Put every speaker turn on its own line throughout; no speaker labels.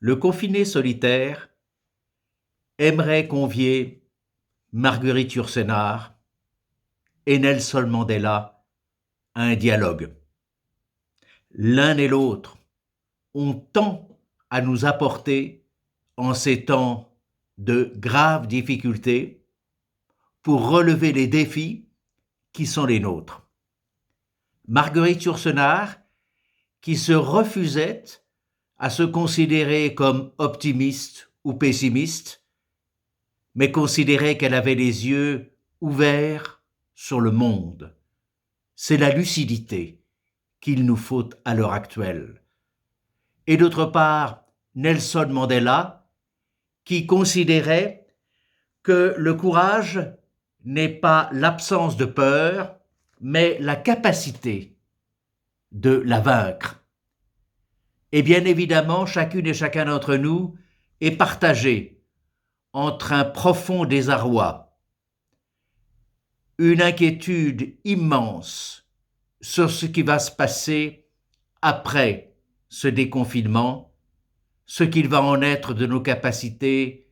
Le confiné solitaire aimerait convier Marguerite Yourcenar et Nelson Mandela à un dialogue. L'un et l'autre ont tant à nous apporter en ces temps de graves difficultés pour relever les défis qui sont les nôtres. Marguerite Yourcenar, qui se refusait à se considérer comme optimiste ou pessimiste, mais considérait qu'elle avait les yeux ouverts sur le monde. C'est la lucidité qu'il nous faut à l'heure actuelle. Et d'autre part, Nelson Mandela, qui considérait que le courage n'est pas l'absence de peur, mais la capacité de la vaincre. Et bien évidemment, chacune et chacun d'entre nous est partagé entre un profond désarroi, une inquiétude immense sur ce qui va se passer après ce déconfinement, ce qu'il va en être de nos capacités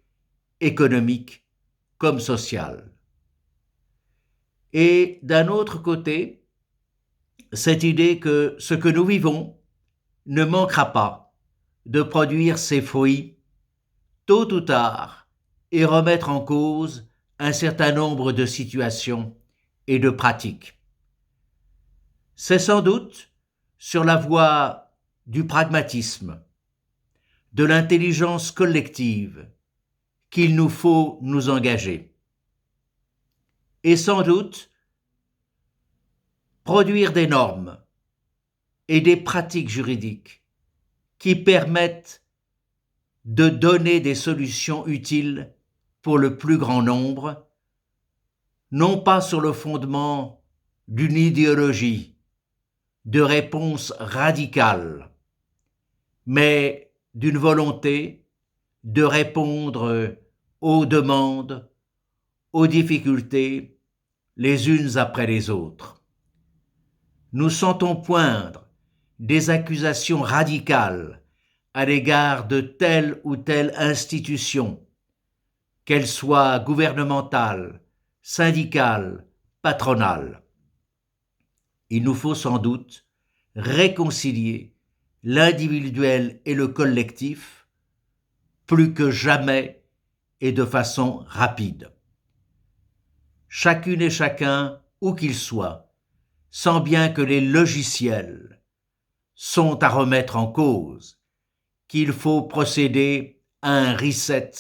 économiques comme sociales. Et d'un autre côté, cette idée que ce que nous vivons ne manquera pas de produire ses fruits tôt ou tard et remettre en cause un certain nombre de situations et de pratiques. C'est sans doute sur la voie du pragmatisme, de l'intelligence collective qu'il nous faut nous engager. Et sans doute produire des normes et des pratiques juridiques qui permettent de donner des solutions utiles pour le plus grand nombre, non pas sur le fondement d'une idéologie, de réponse radicale, mais d'une volonté de répondre aux demandes, aux difficultés, les unes après les autres. Nous sentons poindre des accusations radicales à l'égard de telle ou telle institution, qu'elle soit gouvernementale, syndicale, patronale. Il nous faut sans doute réconcilier l'individuel et le collectif plus que jamais et de façon rapide. Chacune et chacun, où qu'il soit, sent bien que les logiciels sont à remettre en cause, qu'il faut procéder à un reset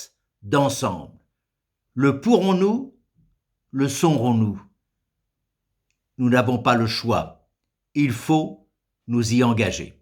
d'ensemble. Le pourrons-nous? Le saurons-nous? Nous n'avons pas le choix. Il faut nous y engager.